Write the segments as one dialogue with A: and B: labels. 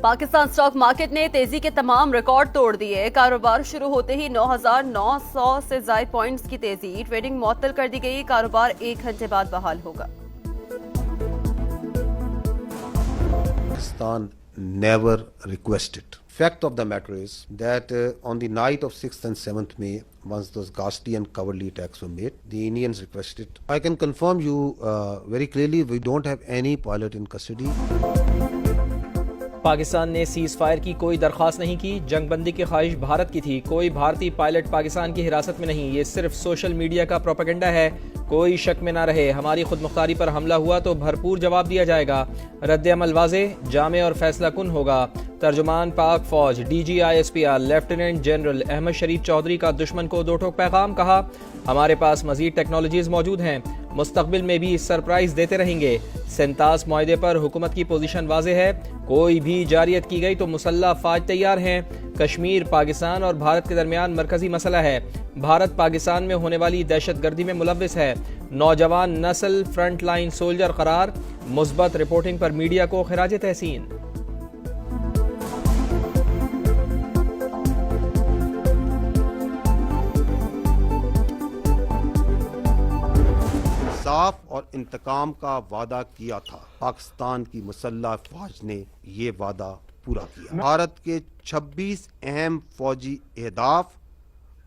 A: Pakistan stock market نے تیزی کے تمام ریکارڈ توڑ دیے. کاروبار شروع ہوتے ہی 9,900 سے زائد پوائنٹس کی تیزی. ٹریڈنگ معطل کر دی گئی. کاروبار 1 گھنٹے بعد بحال ہوگا.
B: Pakistan never requested. Fact of the matter is that on the night of 6th and 7th May, once those ghastly and cowardly attacks were made, the Indians requested. I can confirm you very clearly, we don't have any pilot in custody.
C: Pakistan نے cease fire کی کوئی درخواست نہیں کی. جنگ بندی کی خواہش بھارت کی تھی. کوئی بھارتی پائلٹ پاکستان کی حراست میں نہیں. یہ صرف سوشل میڈیا کا پروپیگنڈا ہے. کوئی شک میں نہ رہے. ہماری خود مختاری پر حملہ ہوا تو بھرپور جواب دیا جائے گا. رد عمل واضح، جامع اور فیصلہ کن ہوگا. ترجمان پاک فوج DGISPR لیفٹیننٹ جنرل احمد شریف چودھری کا دشمن کو 2 ٹوک پیغام. کہا ہمارے پاس مزید ٹیکنالوجیز موجود ہیں. مستقبل میں بھی سرپرائز دیتے رہیں گے. 37 معاہدے پر حکومت کی پوزیشن واضح ہے. کوئی بھی جاریت کی گئی تو مسلح افواج تیار ہیں. کشمیر پاکستان اور بھارت کے درمیان مرکزی مسئلہ ہے. بھارت پاکستان میں ہونے والی دہشت گردی میں ملوث ہے. نوجوان نسل فرنٹ لائن سولجر قرار. مثبت رپورٹنگ پر میڈیا کو خراج تحسین.
B: صاف اور انتقام کا وعدہ کیا تھا. پاکستان کی مسلح افواج نے یہ وعدہ پورا کیا. بھارت کے 26 اہم فوجی اہداف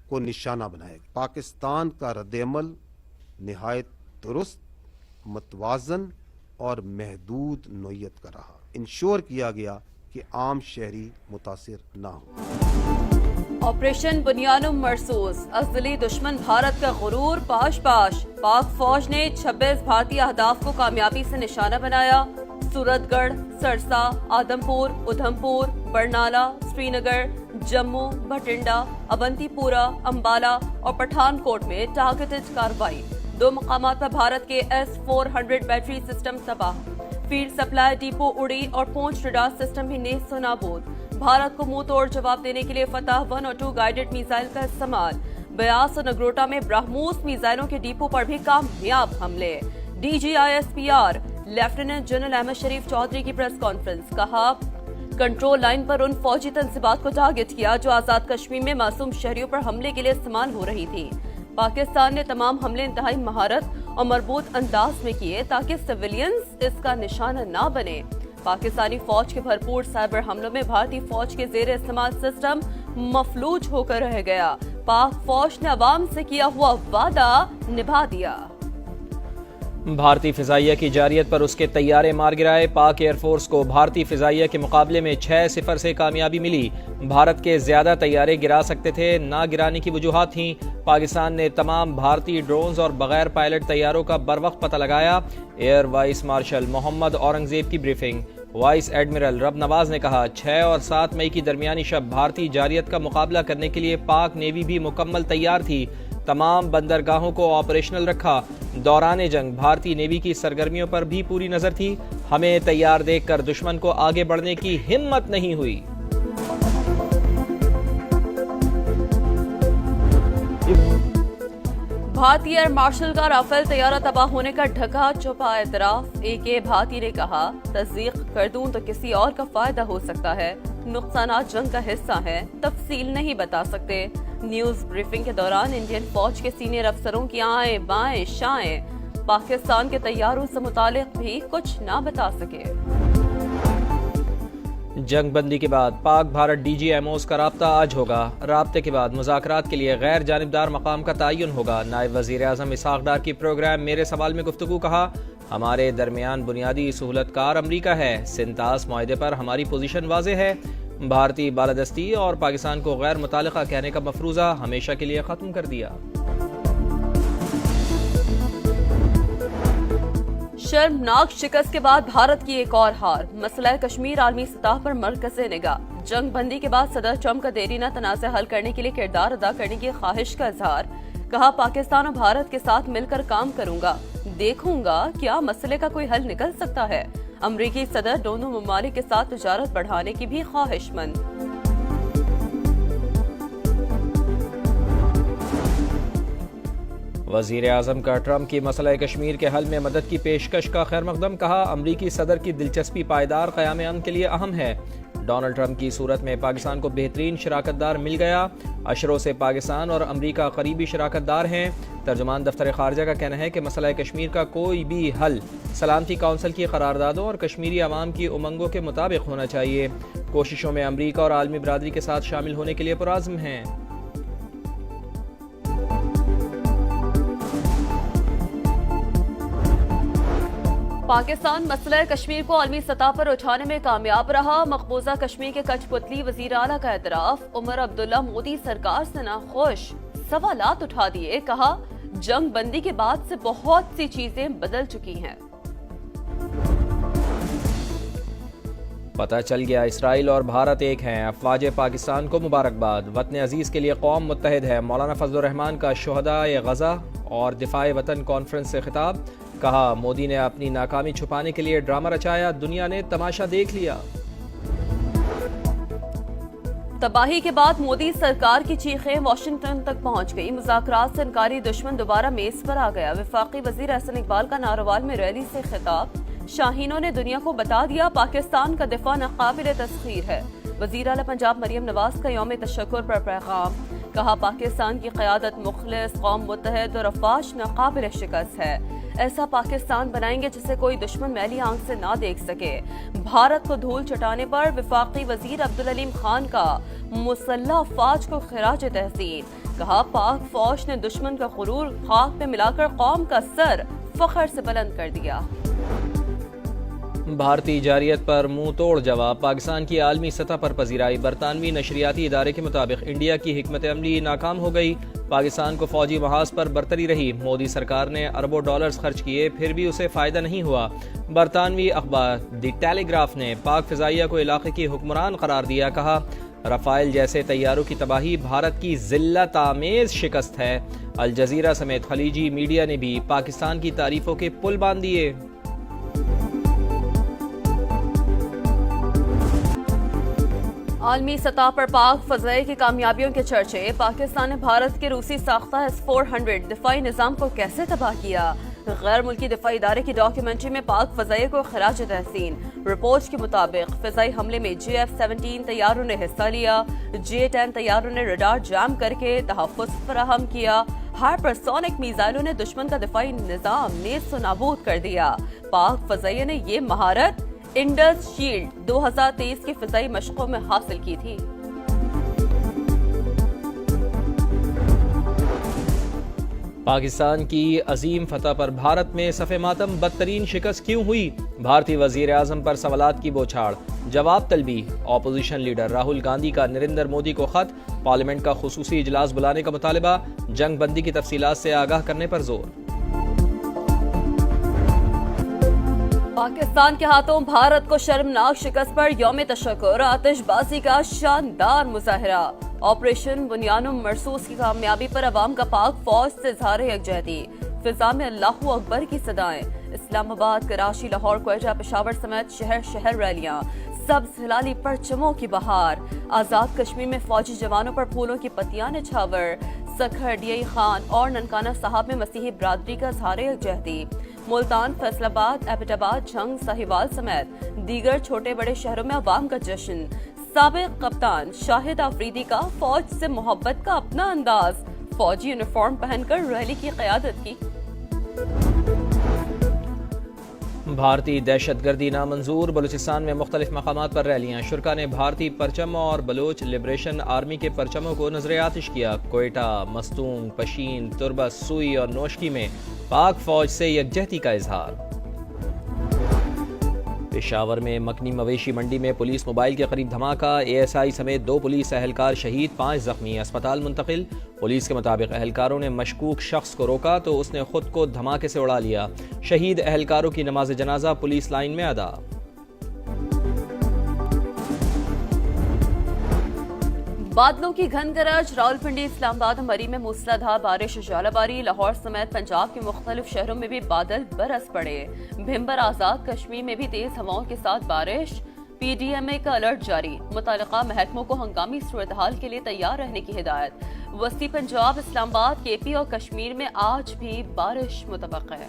B: کو نشانہ بنایا گیا. پاکستان کا رد عمل نہایت درست، متوازن اور محدود نوعیت کا رہا. انشور کیا گیا کہ عام شہری متاثر نہ ہو.
A: آپریشن بنیانم مرسوس. ازلی دشمن بھارت کا غرور پاش پاش. پاک فوج نے 26 بھارتی اہداف کو کامیابی سے نشانہ بنایا. سورت گڑھ، سرسا، آدم پور، ادھم پور، برنالہ، سری نگر، جموں، بھٹنڈا، اونتی پورا، امبالہ اور پٹھان کوٹ میں ٹارگیٹڈ کارروائی. 2 مقامات پر بھارت کے S-400 بیٹری سسٹم تباہ. فیلڈ سپلائی ڈیپو اڑی اور پونچھ ریڈار سسٹم بھی نیست و نابود. بھارت کو منہ توڑ جواب دینے کے لیے فتح 1 اور 2 گائیڈڈ میزائل کا استعمال. بیاس اور نگروٹا میں برہموس میزائلوں کے ڈیپو پر بھی کامیاب حملے. DGISPR لیفٹیننٹ جنرل احمد شریف چودھری کی پریس کانفرنس. کہا کنٹرول لائن پر ان فوجی تنصیبات کو ٹارگٹ کیا جو آزاد کشمیر میں معصوم شہریوں پر حملے کے لیے استعمال ہو رہی تھی. پاکستان نے تمام حملے انتہائی مہارت اور مربوط انداز میں کیے تاکہ سویلینز اس کا نشانہ نہ بنے. پاکستانی فوج کے بھرپور سائبر حملوں میں بھارتی فوج کے زیر استعمال سسٹم مفلوج ہو کر رہ گیا. پاک فوج نے عوام سے کیا ہوا وعدہ نبھا دیا.
C: بھارتی فضائیہ کی جارحیت پر اس کے طیارے مار گرائے. پاک ایئر فورس کو بھارتی فضائیہ کے مقابلے میں 6-0 سے کامیابی ملی. بھارت کے زیادہ طیارے گرا سکتے تھے، نہ گرانے کی وجوہات تھیں. پاکستان نے تمام بھارتی ڈرونز اور بغیر پائلٹ طیاروں کا بروقت پتہ لگایا. Air vice marshal Muhammad Aurangzeb کی بریفنگ. وائس ایڈمرل رب نواز نے کہا 6 اور 7 مئی کی درمیانی شب بھارتی جارحیت کا مقابلہ کرنے کے لیے پاک نیوی بھی مکمل تیار تھی. تمام بندرگاہوں کو آپریشنل رکھا. دوران جنگ بھارتی نیوی کی سرگرمیوں پر بھی پوری نظر تھی. ہمیں تیار دیکھ کر دشمن کو آگے بڑھنے کی ہمت نہیں ہوئی.
A: بھارتی ایئر مارشل کا رافیل طیارہ تباہ ہونے کا ڈھکا چھپا اعتراف. ایک بھارتی نے کہا تصدیق کر دوں تو کسی اور کا فائدہ ہو سکتا ہے. نقصانات جنگ کا حصہ ہیں، تفصیل نہیں بتا سکتے. نیوز بریفنگ کے دوران انڈین فوج کے سینئر افسروں کی آئیں بائیں شائیں. پاکستان کے طیاروں سے متعلق بھی کچھ نہ بتا سکے.
C: جنگ بندی کے بعد پاک بھارت DGMOs کا رابطہ آج ہوگا. رابطے کے بعد مذاکرات کے لیے غیر جانبدار مقام کا تعین ہوگا. نائب وزیر اعظم اسحاق ڈار کی پروگرام میرے سوال میں گفتگو. کہا ہمارے درمیان بنیادی سہولت کار امریکہ ہے. 37 معاہدے پر ہماری پوزیشن واضح ہے. بھارتی بالادستی اور پاکستان کو غیر متعلقہ کہنے کا مفروضہ ہمیشہ کے لیے ختم کر دیا.
A: شرمناک شکست کے بعد بھارت کی ایک اور ہار. مسئلہ کشمیر عالمی سطح پر مرکز نگاہ. جنگ بندی کے بعد صدر ٹرمپ کا دیرینہ تنازع حل کرنے کے لیے کردار ادا کرنے کی خواہش کا اظہار. کہا پاکستان اور بھارت کے ساتھ مل کر کام کروں گا. دیکھوں گا کیا مسئلے کا کوئی حل نکل سکتا ہے. امریکی صدر دونوں ممالک کے ساتھ تجارت بڑھانے کی بھی خواہش مند.
C: وزیر اعظم کا ٹرمپ کی مسئلہ کشمیر کے حل میں مدد کی پیشکش کا خیر مقدم. کہا امریکی صدر کی دلچسپی پائیدار قیام امن کے لیے اہم ہے. ڈونلڈ ٹرمپ کی صورت میں پاکستان کو بہترین شراکت دار مل گیا، اشروں سے پاکستان اور امریکہ قریبی شراکت دار ہیں۔ ترجمان دفتر خارجہ کا کہنا ہے کہ مسئلہ کشمیر کا کوئی بھی حل سلامتی کونسل کی قراردادوں اور کشمیری عوام کی امنگوں کے مطابق ہونا چاہیے۔ کوششوں میں امریکہ اور عالمی برادری کے ساتھ شامل ہونے کے لیے پرعزم ہیں۔
A: پاکستان مسئلہ کشمیر کو عالمی سطح پر اٹھانے میں کامیاب رہا، مقبوضہ کشمیر کے کچھ پتلی وزیر اعلیٰ کا اعتراف، عمر عبداللہ مودی سرکار سے ناخوش، سوالات اٹھا دیے، کہا جنگ بندی کے بعد سے بہت سی چیزیں بدل چکی ہیں۔
C: پتہ چل گیا اسرائیل اور بھارت ایک ہیں، افواج پاکستان کو مبارکباد، وطن عزیز کے لیے قوم متحد ہے۔ مولانا فضل الرحمان کا شہدائے غزہ اور دفاع وطن کانفرنس سے خطاب، کہا مودی نے اپنی ناکامی چھپانے کے لیے ڈرامہ رچایا، دنیا نے تماشا دیکھ لیا۔
A: تباہی کے بعد مودی سرکار کی چیخیں واشنگٹن تک پہنچ گئی، مذاکرات سے انکاری دشمن دوبارہ میز پر آ گیا۔ وفاقی وزیر احسن اقبال کا ناروال میں ریلی سے خطاب، شاہینوں نے دنیا کو بتا دیا پاکستان کا دفاع ناقابل تسخیر ہے۔ وزیر اعلیٰ پنجاب مریم نواز کا یوم تشکر پر پیغام، کہا پاکستان کی قیادت مخلص، قوم متحد اور افواج ناقابل شکست ہے۔ ایسا پاکستان بنائیں گے جسے کوئی دشمن میلی آنکھ سے نہ دیکھ سکے۔ بھارت کو دھول چٹانے پر وفاقی وزیر عبدالعلیم خان کا مسلح افواج کو خراج تحسین، کہا پاک فوج نے دشمن کا غرور خاک پہ ملا کر قوم کا سر فخر سے بلند کر دیا۔
C: بھارتی جارحیت پر منہ توڑ جواب، پاکستان کی عالمی سطح پر پذیرائی، برطانوی نشریاتی ادارے کے مطابق انڈیا کی حکمت عملی ناکام ہو گئی، پاکستان کو فوجی محاذ پر برتری رہی، مودی سرکار نے اربوں ڈالرز خرچ کیے پھر بھی اسے فائدہ نہیں ہوا۔ برطانوی اخبار دی ٹیلی گراف نے پاک فضائیہ کو علاقے کی حکمران قرار دیا، کہا رافائل جیسے طیاروں کی تباہی بھارت کی ذلت آمیز شکست ہے۔ الجزیرہ سمیت خلیجی میڈیا نے بھی پاکستان کی تعریفوں کے پل باندھ دیے۔
A: عالمی سطح پر پاک فضائیہ کی کامیابیوں کے چرچے، پاکستان نے بھارت کے روسی ساختہ S-400 دفاعی نظام کو کیسے تباہ کیا؟ غیر ملکی دفاعی ادارے کی ڈاکیومنٹری میں پاک فضائیہ کو خراج تحسین، رپورٹ کے مطابق فضائی حملے میں JF-17 طیاروں نے حصہ لیا، J-10 طیاروں نے ریڈار جام کر کے تحفظ فراہم کیا، ہائپرسونک میزائلوں نے دشمن کا دفاعی نظام نیز و نابود کر دیا۔ پاک فضائیہ نے یہ مہارت انڈس شیلڈ 2023 کی فضائی مشقوں میں حاصل کی تھی۔
C: پاکستان کی عظیم فتح پر بھارت میں صف ماتم بدترین شکست کیوں ہوئی؟ بھارتی وزیر اعظم پر سوالات کی بوچھاڑ، جواب طلبی، اپوزیشن لیڈر راہل گاندھی کا نریندر مودی کو خط، پارلیمنٹ کا خصوصی اجلاس بلانے کا مطالبہ، جنگ بندی کی تفصیلات سے آگاہ کرنے پر زور۔
A: پاکستان کے ہاتھوں بھارت کو شرمناک شکست پر یوم تشکر، آتش بازی کا شاندار مظاہرہ، آپریشن بنیانم مرسوس کی کامیابی پر عوام کا پاک فوج سے اظہار یکجہتی، فضا میں اللہ اکبر کی صدائیں، اسلام آباد، کراچی، لاہور، کوئٹہ، پشاور سمیت شہر شہر ریلیاں، سبز ہلالی پرچموں کی بہار، آزاد کشمیر میں فوجی جوانوں پر پھولوں کی پتیاں نچھاور، سکھر، ڈی خان اور ننکانہ صاحب میں مسیحی برادری کا اظہار یکجہتی، ملتان، فیصل آباد، ایبٹ آباد، جھنگ، ساہیوال سمیت دیگر چھوٹے بڑے شہروں میں عوام کا جشن، سابق کپتان شاہد آفریدی کا فوج سے محبت کا اپنا انداز، فوجی یونیفارم پہن کر ریلی کی قیادت کی۔
C: بھارتی دہشت گردی نامنظور، بلوچستان میں مختلف مقامات پر ریلیاں، شرکا نے بھارتی پرچم اور بلوچ لبریشن آرمی کے پرچموں کو نظر آتش کیا، کوئٹہ، مستونگ، پشین، تربت، سوئی اور نوشکی میں پاک فوج سے یکجہتی کا اظہار۔ پشاور میں مکنی مویشی منڈی میں پولیس موبائل کے قریب دھماکہ، ASI سمیت 2 پولیس اہلکار شہید، 5 زخمی، اسپتال منتقل۔ پولیس کے مطابق اہلکاروں نے مشکوک شخص کو روکا تو اس نے خود کو دھماکے سے اڑا لیا۔ شہید اہلکاروں کی نماز جنازہ پولیس لائن میں ادا۔
A: بادلوں کی گھن گرج، راولپنڈی، اسلام آباد، مری میں موسلادھار بارش و ژالہ باری، لاہور سمیت پنجاب کے مختلف شہروں میں بھی بادل برس پڑے، بھمبر آزاد کشمیر میں بھی تیز ہواؤں کے ساتھ بارش، PDMA کا الرٹ جاری، متعلقہ محکموں کو ہنگامی صورتحال کے لیے تیار رہنے کی ہدایت۔ وسطی پنجاب، اسلام آباد، KP اور کشمیر میں آج بھی بارش متوقع ہے۔